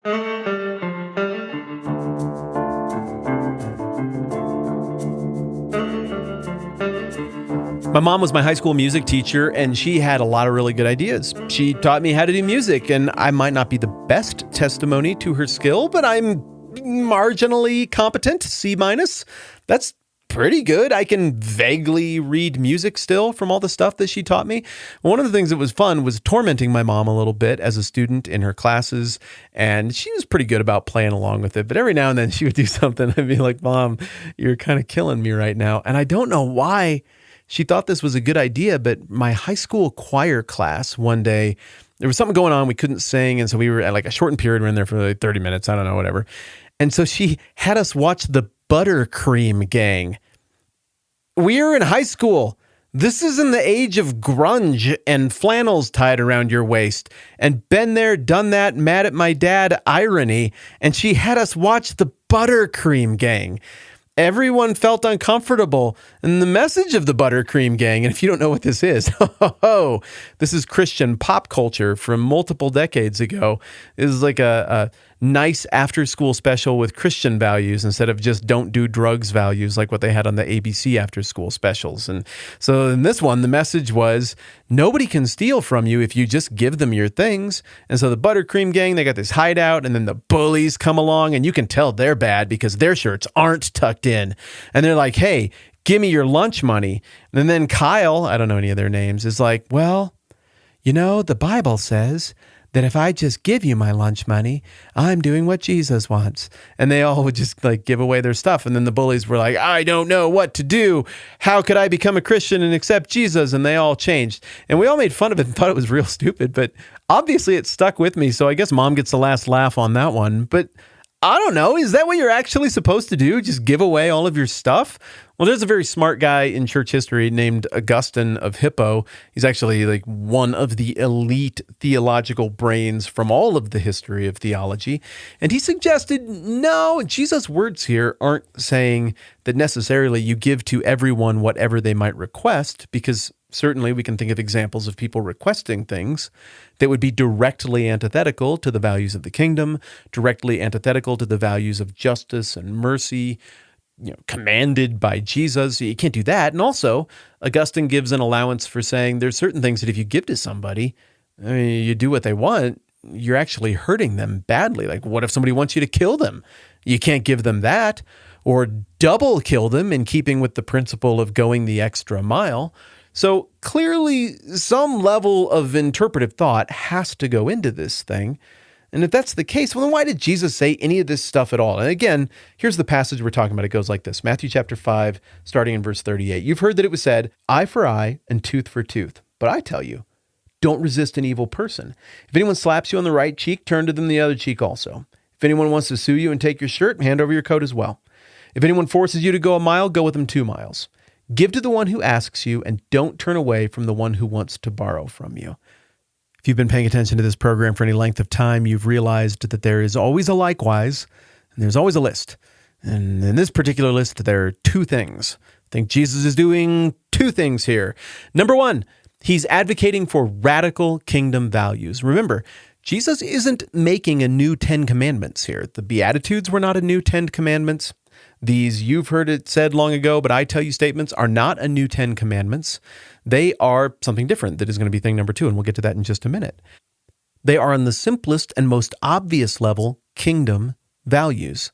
My mom was my high school music teacher, and she had a lot of really good ideas. She taught me how to do music, and I might not be the best testimony to her skill, but I'm marginally competent, C-. That's pretty good. I can vaguely read music still from all the stuff that she taught me. One of the things that was fun was tormenting my mom a little bit as a student in her classes, and she was pretty good about playing along with it. But every now and then she would do something. I'd be like, Mom, you're kind of killing me right now. And I don't know why she thought this was a good idea, but my high school choir class one day, there was something going on. We couldn't sing. And so we were at like a shortened period. We were in there for like 30 minutes. I don't know, whatever. And so she had us watch the Buttercream Gang. We are in high school. This is in the age of grunge and flannels tied around your waist and been there, done that, mad at my dad irony. And she had us watch the Buttercream Gang. Everyone felt uncomfortable. And the message of the Buttercream Gang, and if you don't know what this is, this is Christian pop culture from multiple decades ago. It is like a nice after-school special with Christian values instead of just don't do drugs values like what they had on the ABC after-school specials. And so in this one, the message was, nobody can steal from you if you just give them your things. And so the Buttercream Gang, they got this hideout, and then the bullies come along, and you can tell they're bad because their shirts aren't tucked in. And they're like, hey, give me your lunch money. And then Kyle, I don't know any of their names, is like, well, you know, the Bible says that if I just give you my lunch money, I'm doing what Jesus wants. And they all would just like give away their stuff. And then the bullies were like, I don't know what to do. How could I become a Christian and accept Jesus? And they all changed. And we all made fun of it and thought it was real stupid. But obviously it stuck with me. So I guess Mom gets the last laugh on that one. But I don't know. Is that what you're actually supposed to do? Just give away all of your stuff? Well, there's a very smart guy in church history named Augustine of Hippo. He's actually like one of the elite theological brains from all of the history of theology. And he suggested, no, Jesus' words here aren't saying that necessarily you give to everyone whatever they might request, because certainly we can think of examples of people requesting things that would be directly antithetical to the values of the kingdom, directly antithetical to the values of justice and mercy, commanded by Jesus. You can't do that. And also, Augustine gives an allowance for saying there's certain things that if you give to somebody, you do what they want, you're actually hurting them badly. Like, what if somebody wants you to kill them? You can't give them that. Or double kill them in keeping with the principle of going the extra mile. So clearly, some level of interpretive thought has to go into this thing. And if that's the case, well, then why did Jesus say any of this stuff at all? And again, here's the passage we're talking about. It goes like this. Matthew chapter 5, starting in verse 38. You've heard that it was said, eye for eye and tooth for tooth. But I tell you, don't resist an evil person. If anyone slaps you on the right cheek, turn to them the other cheek also. If anyone wants to sue you and take your shirt, hand over your coat as well. If anyone forces you to go a mile, go with them 2 miles. Give to the one who asks you, and don't turn away from the one who wants to borrow from you. If you've been paying attention to this program for any length of time, you've realized that there is always a likewise, and there's always a list. And in this particular list, there are 2 things. I think Jesus is doing 2 things here. Number 1, he's advocating for radical kingdom values. Remember, Jesus isn't making a new 10 commandments here. The Beatitudes were not a new 10 commandments. These you've heard it said long ago, but I tell you statements are not a new 10 commandments. They are something different that is going to be thing number 2, and we'll get to that in just a minute. They are on the simplest and most obvious level kingdom values.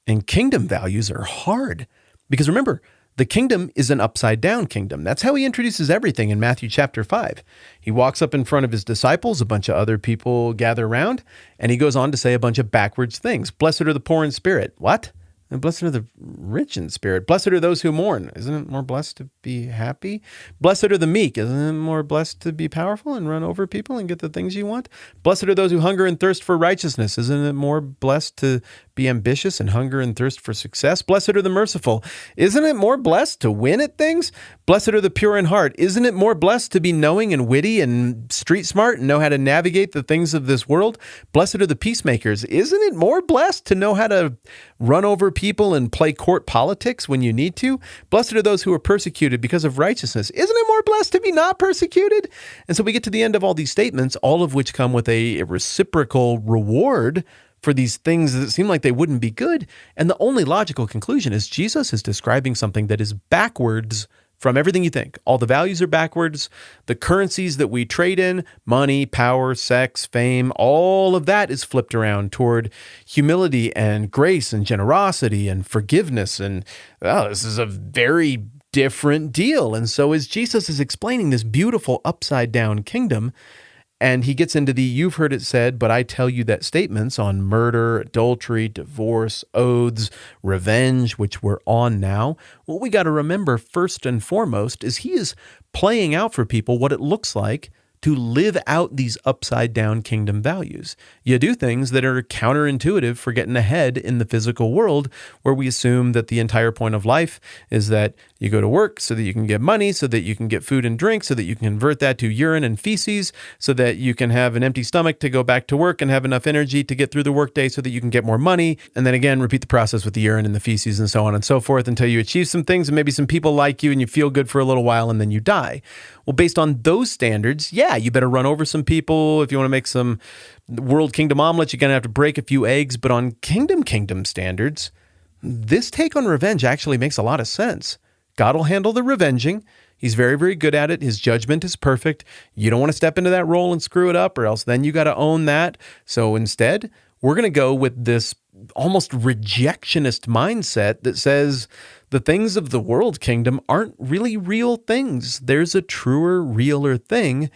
And kingdom values are hard because remember, the kingdom is an upside-down kingdom. That's how he introduces everything in Matthew chapter 5. He walks up in front of his disciples, a bunch of other people gather around, and he goes on to say a bunch of backwards things. Blessed are the poor in spirit. What? And blessed are the rich in spirit. Blessed are those who mourn. Isn't it more blessed to be happy? Blessed are the meek. Isn't it more blessed to be powerful and run over people and get the things you want? Blessed are those who hunger and thirst for righteousness. Isn't it more blessed to be ambitious and hunger and thirst for success? Blessed are the merciful. Isn't it more blessed to win at things? Blessed are the pure in heart. Isn't it more blessed to be knowing and witty and street smart and know how to navigate the things of this world? Blessed are the peacemakers. Isn't it more blessed to know how to run over people and play court politics when you need to? Blessed are those who are persecuted because of righteousness. Isn't it more blessed to be not persecuted? And so we get to the end of all these statements, all of which come with a reciprocal reward for these things that seem like they wouldn't be good. And the only logical conclusion is Jesus is describing something that is backwards from everything you think. All the values are backwards. The currencies that we trade in, money, power, sex, fame, all of that is flipped around toward humility and grace and generosity and forgiveness. And this is a very different deal. And so as Jesus is explaining this beautiful upside down kingdom, and he gets into the "you've heard it said, but I tell you that" statements on murder, adultery, divorce, oaths, revenge, which we're on now. What we got to remember first and foremost is he is playing out for people what it looks like to live out these upside down kingdom values. You do things that are counterintuitive for getting ahead in the physical world, where we assume that the entire point of life is that you go to work so that you can get money, so that you can get food and drink, so that you can convert that to urine and feces, so that you can have an empty stomach to go back to work and have enough energy to get through the workday so that you can get more money. And then again, repeat the process with the urine and the feces and so on and so forth until you achieve some things and maybe some people like you and you feel good for a little while and then you die. Well, based on those standards, yeah, you better run over some people. If you want to make some world kingdom omelets, you're going to have to break a few eggs. But on kingdom standards, this take on revenge actually makes a lot of sense. God will handle the revenging. He's very, very good at it. His judgment is perfect. You don't want to step into that role and screw it up, or else then you got to own that. So instead, we're going to go with this almost rejectionist mindset that says the things of the world kingdom aren't really real things. There's a truer, realer thing,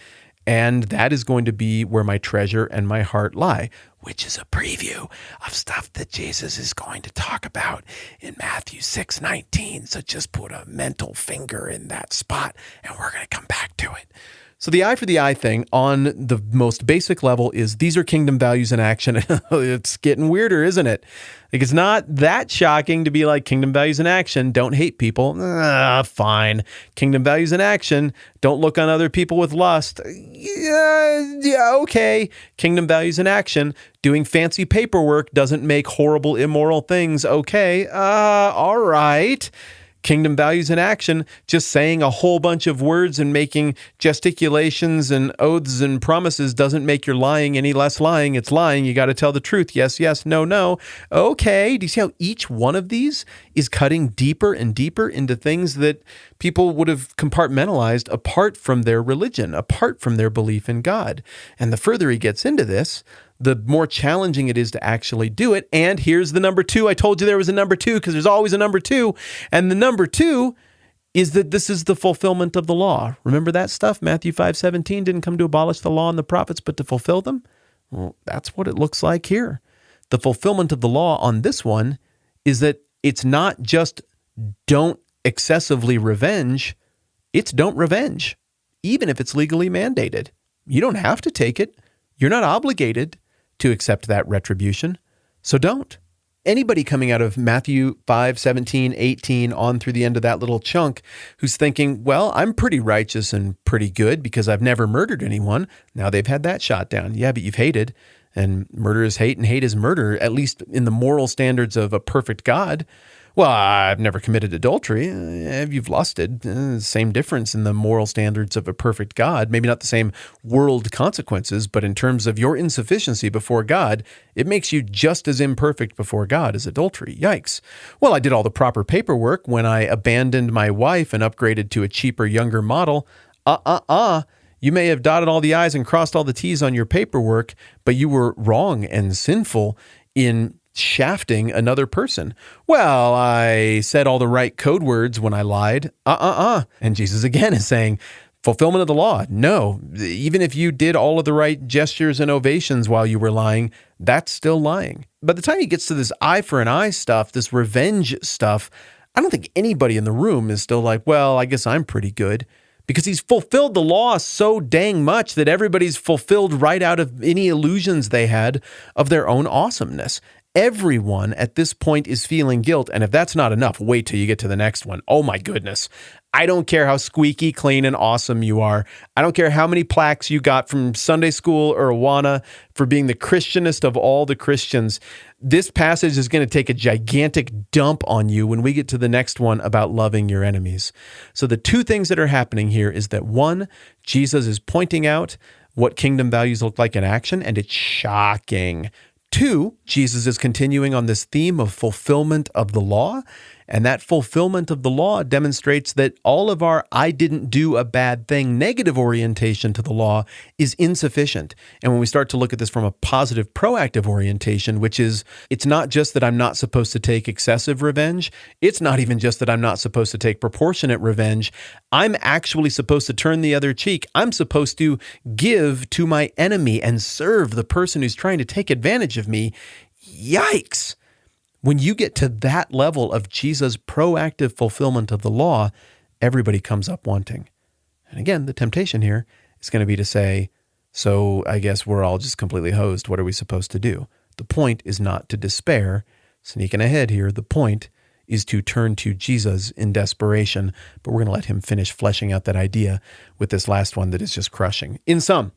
and that is going to be where my treasure and my heart lie, which is a preview of stuff that Jesus is going to talk about in Matthew 6:19. So just put a mental finger in that spot, and we're going to come back to it. So the eye for the eye thing on the most basic level is these are kingdom values in action. It's getting weirder, isn't it? Like, it's not that shocking to be like, kingdom values in action, don't hate people. Fine. Kingdom values in action, don't look on other people with lust. Yeah, okay. Kingdom values in action, doing fancy paperwork doesn't make horrible, immoral things. Okay. All right. Kingdom values in action, just saying a whole bunch of words and making gesticulations and oaths and promises doesn't make your lying any less lying. It's lying. You got to tell the truth. Yes, yes, no, no. Okay. Do you see how each one of these is cutting deeper and deeper into things that people would have compartmentalized apart from their religion, apart from their belief in God? And the further he gets into this, the more challenging it is to actually do it. And here's the number two. I told you there was a number two because there's always a number two. And the number two is that this is the fulfillment of the law. Remember that stuff? Matthew 5:17 didn't come to abolish the law and the prophets, but to fulfill them. Well, that's what it looks like here. The fulfillment of the law on this one is that it's not just don't excessively revenge. It's don't revenge, even if it's legally mandated. You don't have to take it. You're not obligated to accept that retribution, so don't. Anybody coming out of Matthew 5:17, 18, on through the end of that little chunk who's thinking, well, I'm pretty righteous and pretty good because I've never murdered anyone. Now they've had that shot down. Yeah, but you've hated, and murder is hate and hate is murder, at least in the moral standards of a perfect God. Well, I've never committed adultery. You've lusted. Same difference in the moral standards of a perfect God. Maybe not the same world consequences, but in terms of your insufficiency before God, it makes you just as imperfect before God as adultery. Yikes. Well, I did all the proper paperwork when I abandoned my wife and upgraded to a cheaper, younger model. You may have dotted all the I's and crossed all the T's on your paperwork, but you were wrong and sinful in shafting another person. Well, I said all the right code words when I lied. And Jesus again is saying, fulfillment of the law. No, even if you did all of the right gestures and ovations while you were lying, that's still lying. By the time he gets to this eye for an eye stuff, this revenge stuff, I don't think anybody in the room is still like, well, I guess I'm pretty good. Because he's fulfilled the law so dang much that everybody's fulfilled right out of any illusions they had of their own awesomeness. Everyone at this point is feeling guilt, and if that's not enough, wait till you get to the next one. Oh my goodness. I don't care how squeaky clean and awesome you are. I don't care how many plaques you got from Sunday school or Awana for being the Christianest of all the Christians. This passage is going to take a gigantic dump on you when we get to the next one about loving your enemies. So the two things that are happening here is that, one, Jesus is pointing out what kingdom values look like in action, and it's shocking. 2, Jesus is continuing on this theme of fulfillment of the law, and that fulfillment of the law demonstrates that all of our I didn't do a bad thing negative orientation to the law is insufficient. And when we start to look at this from a positive proactive orientation, which is it's not just that I'm not supposed to take excessive revenge, it's not even just that I'm not supposed to take proportionate revenge, I'm actually supposed to turn the other cheek. I'm supposed to give to my enemy and serve the person who's trying to take advantage of me. Yikes! When you get to that level of Jesus' proactive fulfillment of the law, everybody comes up wanting. And again, the temptation here is going to be to say, so I guess we're all just completely hosed. What are we supposed to do? The point is not to despair. Sneaking ahead here, the point is to turn to Jesus in desperation. But we're going to let him finish fleshing out that idea with this last one that is just crushing. In sum,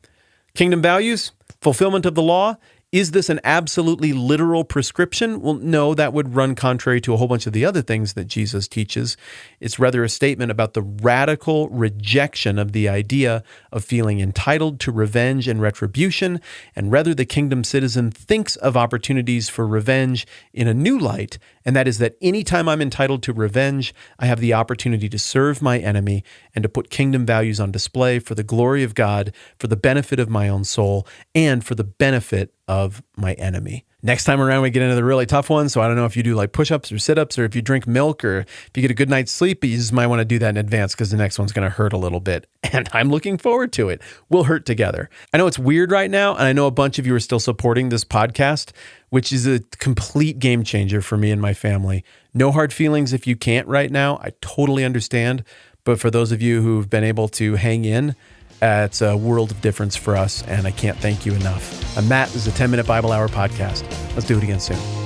kingdom values, fulfillment of the law. Is this an absolutely literal prescription? Well, no, that would run contrary to a whole bunch of the other things that Jesus teaches. It's rather a statement about the radical rejection of the idea of feeling entitled to revenge and retribution, and rather the kingdom citizen thinks of opportunities for revenge in a new light, and that is that anytime I'm entitled to revenge, I have the opportunity to serve my enemy and to put kingdom values on display for the glory of God, for the benefit of my own soul, and for the benefit of my enemy. Next time around, we get into the really tough ones. So I don't know if you do like push-ups or sit-ups, or if you drink milk, or if you get a good night's sleep, but you just might want to do that in advance because the next one's going to hurt a little bit. And I'm looking forward to it. We'll hurt together. I know it's weird right now, and I know a bunch of you are still supporting this podcast, which is a complete game changer for me and my family. No hard feelings if you can't right now. I totally understand. But for those of you who've been able to hang in, it's a world of difference for us, and I can't thank you enough. Matt, this is a 10-Minute Bible Hour podcast. Let's do it again soon.